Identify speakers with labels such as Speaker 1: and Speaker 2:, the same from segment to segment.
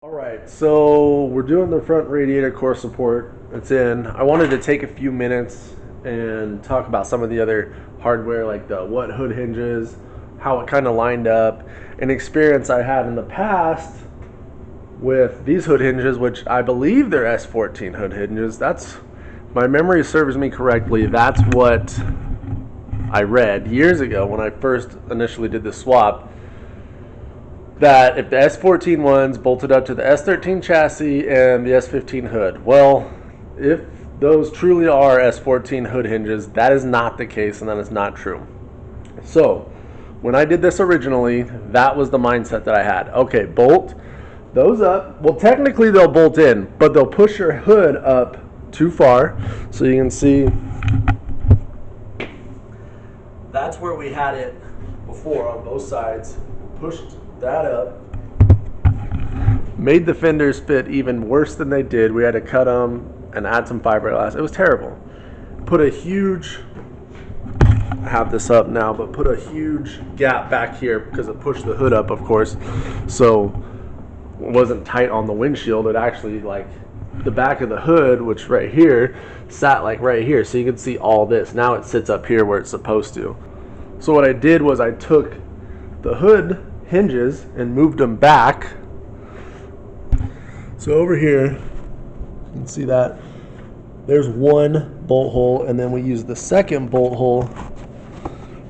Speaker 1: Alright, so we're doing the front radiator core support. It's in. I wanted to take a few minutes and talk about some of the other hardware, like the what hood hinges, how it kind of lined up, an experience I had in the past with these hood hinges, which I believe they're S14 hood hinges. That's, my memory serves me correctly, that's what I read years ago when I first initially did the swap, that if the S14 ones bolted up to the S13 chassis and the S15 hood. Well, if those truly are S14 hood hinges, that is not the case, and that is not true. So when I did this originally, that was the mindset that I had. Okay, bolt those up. Well, technically they'll bolt in, but they'll push your hood up too far. So you can see that's where we had it before on both sides. Pushed that up, made the fenders fit even worse than they did. We had to cut them and add some fiberglass. It was terrible. Put a huge, I have this up now, but put a huge gap back here because it pushed the hood up, of course, so it wasn't tight on the windshield. It actually, like, the back of the hood, which right here, sat like right here, so you can see all this. Now it sits up here where it's supposed to. So what I did was I took the hood hinges and moved them back. So over here, you can see that there's one bolt hole, and then we use the second bolt hole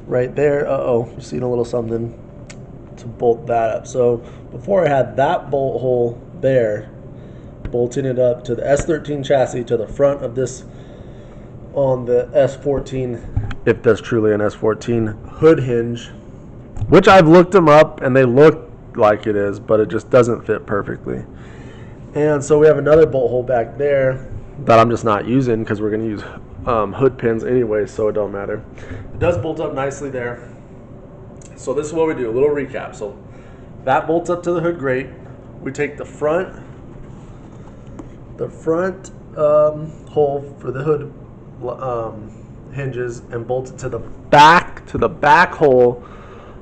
Speaker 1: right there. You're seeing a little something to bolt that up. So before I had that bolt hole there, bolting it up to the S13 chassis to the front of this on the S14, if that's truly an S14 hood hinge, which I've looked them up and they look like it is, but it just doesn't fit perfectly. And so we have another bolt hole back there that I'm just not using because we're going to use hood pins anyway, so it don't matter. It does bolt up nicely there. So this is what we do, a little recap. So that bolts up to the hood grate. We take the front hole for the hood hinges and bolt it to the back hole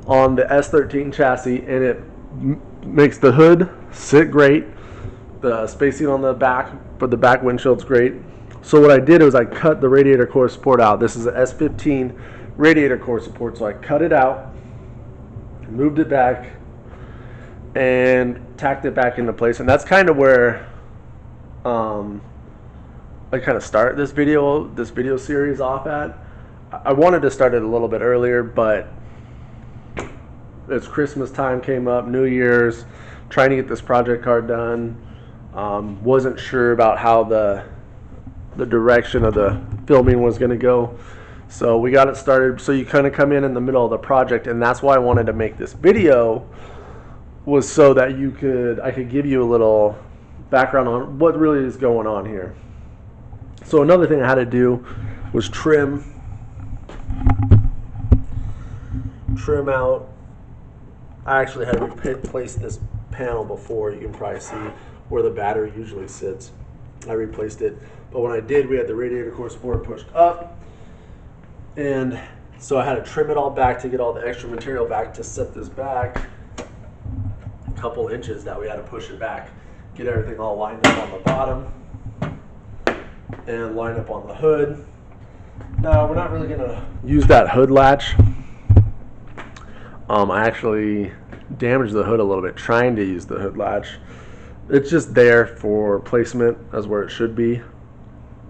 Speaker 1: on the S13 chassis, and it makes the hood sit great. The spacing on the back for the back windshield's great. So what I did was I cut the radiator core support out. This is an S15 radiator core support, so I cut it out, moved it back, and tacked it back into place. And that's kind of where I kind of start this video series off at. I wanted to start it a little bit earlier, but as Christmas time came up, New Year's, trying to get this project card done, wasn't sure about how the direction of the filming was going to go, so we got it started. So you kind of come in the middle of the project, and that's why I wanted to make this video, was so that I could give you a little background on what really is going on here. So another thing I had to do was trim out. I actually had to replace this panel before. You can probably see where the battery usually sits. I replaced it, but when I did, we had the radiator core support pushed up, and so I had to trim it all back to get all the extra material back to set this back a couple inches. That we had to push it back, get everything all lined up on the bottom and line up on the hood. Now we're not really going to use that hood latch. I actually damaged the hood a little bit trying to use the hood latch. It's just there for placement as where it should be.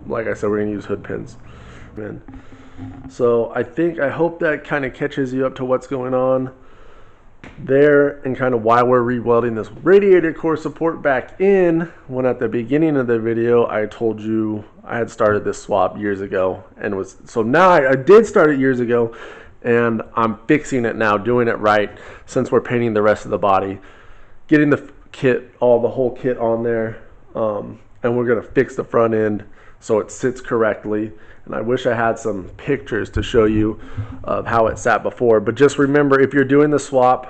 Speaker 1: Like I said, we're going to use hood pins. So I hope that kind of catches you up to what's going on there and kind of why we're re-welding this radiator core support back in, when at the beginning of the video I told you I had started this swap years ago, and so now I did start it years ago, and I'm fixing it now, doing it right, since we're painting the rest of the body, getting the kit, the whole kit on there, and we're going to fix the front end so it sits correctly. And I wish I had some pictures to show you of how it sat before, but just remember, if you're doing the swap,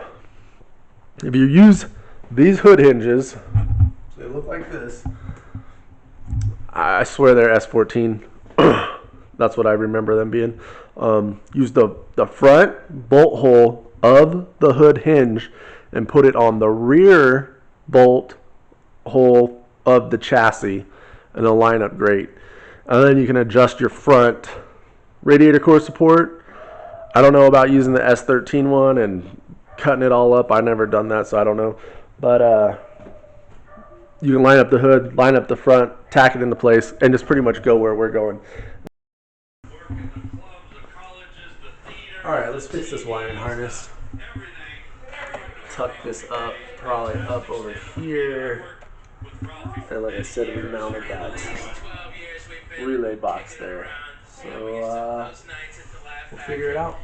Speaker 1: if you use these hood hinges, they look like this. I swear they're S14. That's what I remember them being. Use the front bolt hole of the hood hinge and put it on the rear bolt hole of the chassis, and they'll line up great. And then you can adjust your front radiator core support. I don't know about using the S13 one and cutting it all up. I've never done that, so I don't know. But you can line up the hood, line up the front, tack it into place, and just pretty much go where we're going. Alright, let's fix this wiring harness. Tuck this up, probably up over here. And like I said, we mounted that relay box there. So we'll figure it out.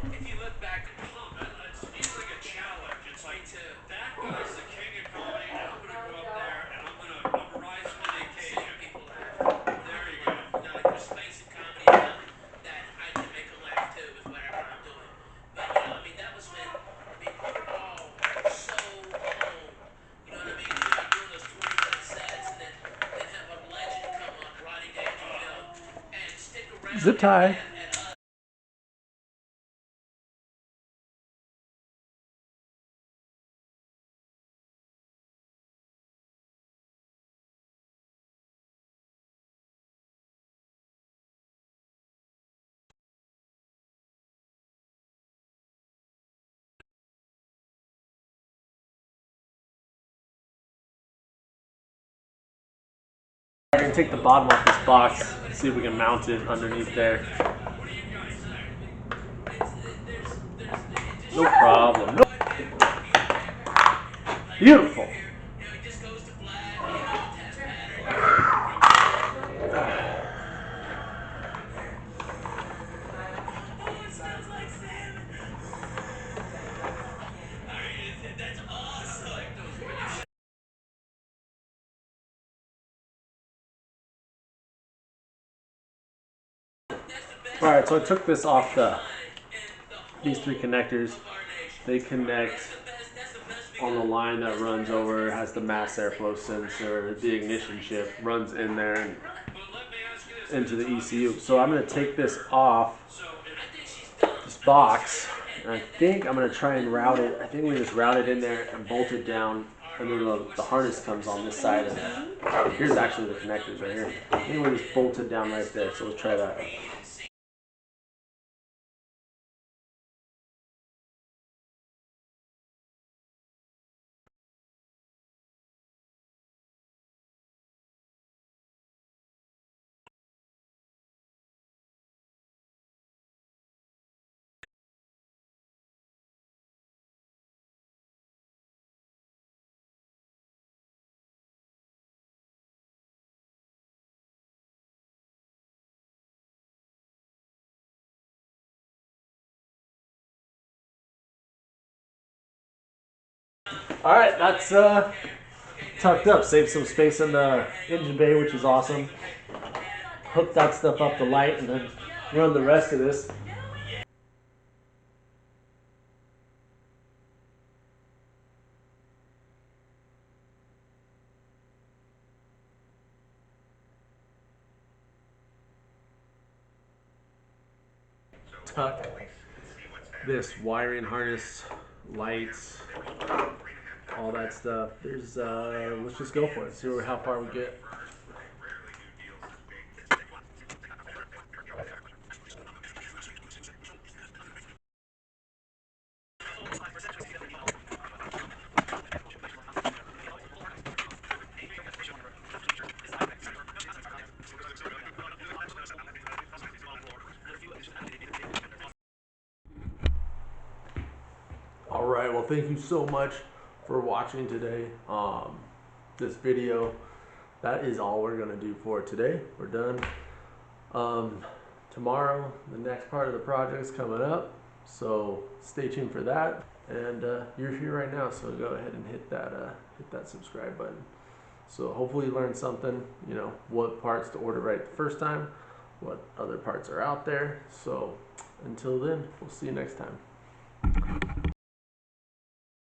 Speaker 1: Zip tie. We're going to take the bottom off this box and see if we can mount it underneath there. No problem. No. Beautiful. Alright, so I took this off these three connectors. They connect on the line that runs over, has the mass airflow sensor, the ignition shift runs in there and into the ECU. So I'm going to take this off this box, and I think I'm going to try and route it. I think we just route it in there and bolt it down, and then the harness comes on this side. And here's actually the connectors right here. I think we just bolt it down right there, so let's try that. Alright, that's tucked up. Saved some space in the engine bay, which is awesome. Hook that stuff up to light and then run the rest of this. Tuck this wiring harness, lights, all that stuff. There's let's just go for it. See how far we get. Alright, well thank you so much for watching today. This video. That is all we're going to do for today. We're done. Tomorrow, the next part of the project is coming up, so stay tuned for that. And you're here right now, so go ahead and hit that subscribe button. So hopefully you learned something, you know, what parts to order right the first time, what other parts are out there. So until then, we'll see you next time.